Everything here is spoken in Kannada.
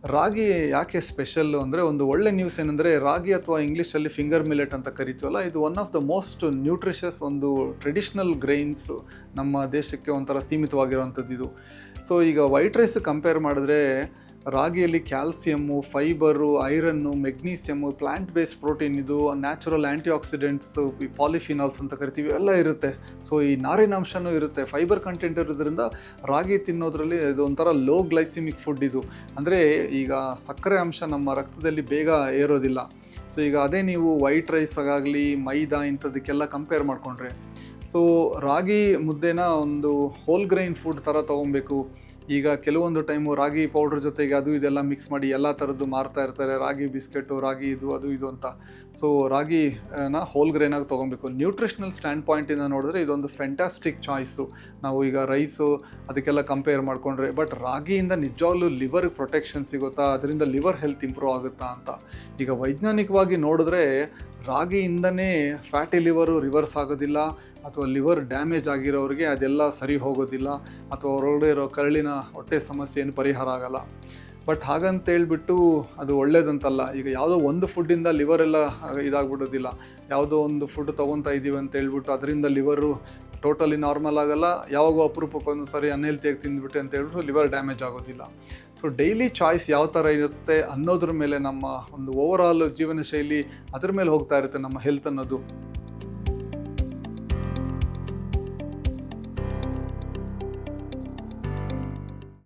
ರಾಗಿ ಯಾಕೆ ಸ್ಪೆಷಲ್ಲು ಅಂದರೆ ಒಂದು ಒಳ್ಳೆ ನ್ಯೂಸ್ ಏನಂದರೆ ರಾಗಿ ಅಥವಾ ಇಂಗ್ಲೀಷಲ್ಲಿ ಫಿಂಗರ್ ಮಿಲೆಟ್ ಅಂತ ಕರಿತೀವಲ್ಲ, ಇದು one of the most nutritious ಒಂದು ಟ್ರೆಡಿಷ್ನಲ್ ಗ್ರೈನ್ಸ್ ನಮ್ಮ ದೇಶಕ್ಕೆ ಒಂಥರ ಸೀಮಿತವಾಗಿರುವಂಥದ್ದು ಇದು. ಸೊ ಈಗ ವೈಟ್ ರೈಸ್ ಕಂಪೇರ್ ಮಾಡಿದ್ರೆ ರಾಗಿಯಲ್ಲಿ calcium, fibre, iron, magnesium, plant based protein, ಇದು ನ್ಯಾಚುರಲ್ ಆ್ಯಂಟಿ ಆಕ್ಸಿಡೆಂಟ್ಸು, ಈ ಪಾಲಿಫಿನಾಲ್ಸ್ ಅಂತ ಕರಿತೀವಿ, ಎಲ್ಲ ಇರುತ್ತೆ. ಸೊ ಈ ನಾರಿನಾಂಶನೂ ಇರುತ್ತೆ, ಫೈಬರ್ ಕಂಟೆಂಟ್ ಇರೋದ್ರಿಂದ ರಾಗಿ ತಿನ್ನೋದ್ರಲ್ಲಿ ಇದು ಒಂಥರ ಲೋ ಗ್ಲೈಸಿಮಿಕ್ ಫುಡ್ ಇದು. ಅಂದರೆ ಈಗ ಸಕ್ಕರೆ ಅಂಶ ನಮ್ಮ ರಕ್ತದಲ್ಲಿ ಬೇಗ ಏರೋದಿಲ್ಲ. ಸೊ ಈಗ ಅದೇ ನೀವು ವೈಟ್ ರೈಸ್ ಆಗಲಿ ಮೈದಾ ಇಂಥದಕ್ಕೆಲ್ಲ ಕಂಪೇರ್ ಮಾಡಿಕೊಂಡ್ರೆ, ಸೊ ರಾಗಿ ಮುದ್ದೆನ ಒಂದು ಹೋಲ್ ಗ್ರೈನ್ ಫುಡ್ ಥರ ತೊಗೊಬೇಕು. ಈಗ ಕೆಲವೊಂದು ಟೈಮು ರಾಗಿ ಪೌಡ್ರ್ ಜೊತೆಗೆ ಅದು ಇದೆಲ್ಲ ಮಿಕ್ಸ್ ಮಾಡಿ ಎಲ್ಲ ಥರದ್ದು ಮಾರ್ತಾ ಇರ್ತಾರೆ, ರಾಗಿ ಬಿಸ್ಕೆಟು, ರಾಗಿ ಇದು ಅದು ಇದು ಅಂತ. ಸೊ ರಾಗಿನ ಹೋಲ್ ಗ್ರೈನಾಗಿ ತೊಗೊಬೇಕು. ನ್ಯೂಟ್ರಿಷನಲ್ ಸ್ಟ್ಯಾಂಡ್ ಪಾಯಿಂಟಿಂದ ನೋಡಿದ್ರೆ ಇದೊಂದು ಫ್ಯಾಂಟಾಸ್ಟಿಕ್ ಚಾಯ್ಸು ನಾವು ಈಗ ರೈಸು ಅದಕ್ಕೆಲ್ಲ ಕಂಪೇರ್ ಮಾಡಿಕೊಂಡ್ರೆ. ಬಟ್ ರಾಗಿಯಿಂದ ನಿಜವಾಗ್ಲೂ ಲಿವರ್ಗೆ ಪ್ರೊಟೆಕ್ಷನ್ ಸಿಗುತ್ತಾ, ಅದರಿಂದ ಲಿವರ್ ಹೆಲ್ತ್ ಇಂಪ್ರೂವ್ ಆಗುತ್ತಾ ಅಂತ ಈಗ ವೈಜ್ಞಾನಿಕವಾಗಿ ನೋಡಿದ್ರೆ ರಾಗಿಯಿಂದನೇ ಫ್ಯಾಟಿ ಲಿವರು ರಿವರ್ಸ್ ಆಗೋದಿಲ್ಲ, ಅಥವಾ ಲಿವರ್ ಡ್ಯಾಮೇಜ್ ಆಗಿರೋರಿಗೆ ಅದೆಲ್ಲ ಸರಿ ಹೋಗೋದಿಲ್ಲ, ಅಥವಾ ಹೊರಗಡೆ ಇರೋ ಕರಳಿನ ಹೊಟ್ಟೆ ಸಮಸ್ಯೆ ಏನು ಪರಿಹಾರ ಆಗಲ್ಲ. ಬಟ್ ಹಾಗಂತೇಳ್ಬಿಟ್ಟು ಅದು ಒಳ್ಳೇದಂತಲ್ಲ. ಈಗ ಯಾವುದೋ ಒಂದು ಫುಡ್ಡಿಂದ ಲಿವರೆಲ್ಲ ಇದಾಗ್ಬಿಡೋದಿಲ್ಲ. ಯಾವುದೋ ಒಂದು ಫುಡ್ ತೊಗೊತಾ ಇದ್ದೀವಿ ಅಂತ ಹೇಳ್ಬಿಟ್ಟು ಅದರಿಂದ ಲಿವರು ಟೋಟಲಿ ನಾರ್ಮಲ್ ಆಗಲ್ಲ. ಯಾವಾಗೋ ಅಪರೂಪಕ್ಕೊಂದು ಸರಿ ಅನ್ಹೆಲ್ತಿಯಾಗಿ ತಿಂದ್ಬಿಟ್ಟೆ ಅಂತ ಹೇಳ್ಬಿಟ್ಟು ಲಿವರ್ ಡ್ಯಾಮೇಜ್ ಆಗೋದಿಲ್ಲ. ಸೊ ಡೈಲಿ ಚಾಯ್ಸ್ ಯಾವ ಥರ ಇರುತ್ತೆ ಅನ್ನೋದ್ರ ಮೇಲೆ ನಮ್ಮ ಒಂದು ಓವರ್ ಆಲ್ ಜೀವನ ಶೈಲಿ ಅದ್ರ ಮೇಲೆ ಹೋಗ್ತಾ ಇರುತ್ತೆ ನಮ್ಮ ಹೆಲ್ತ್ ಅನ್ನೋದು.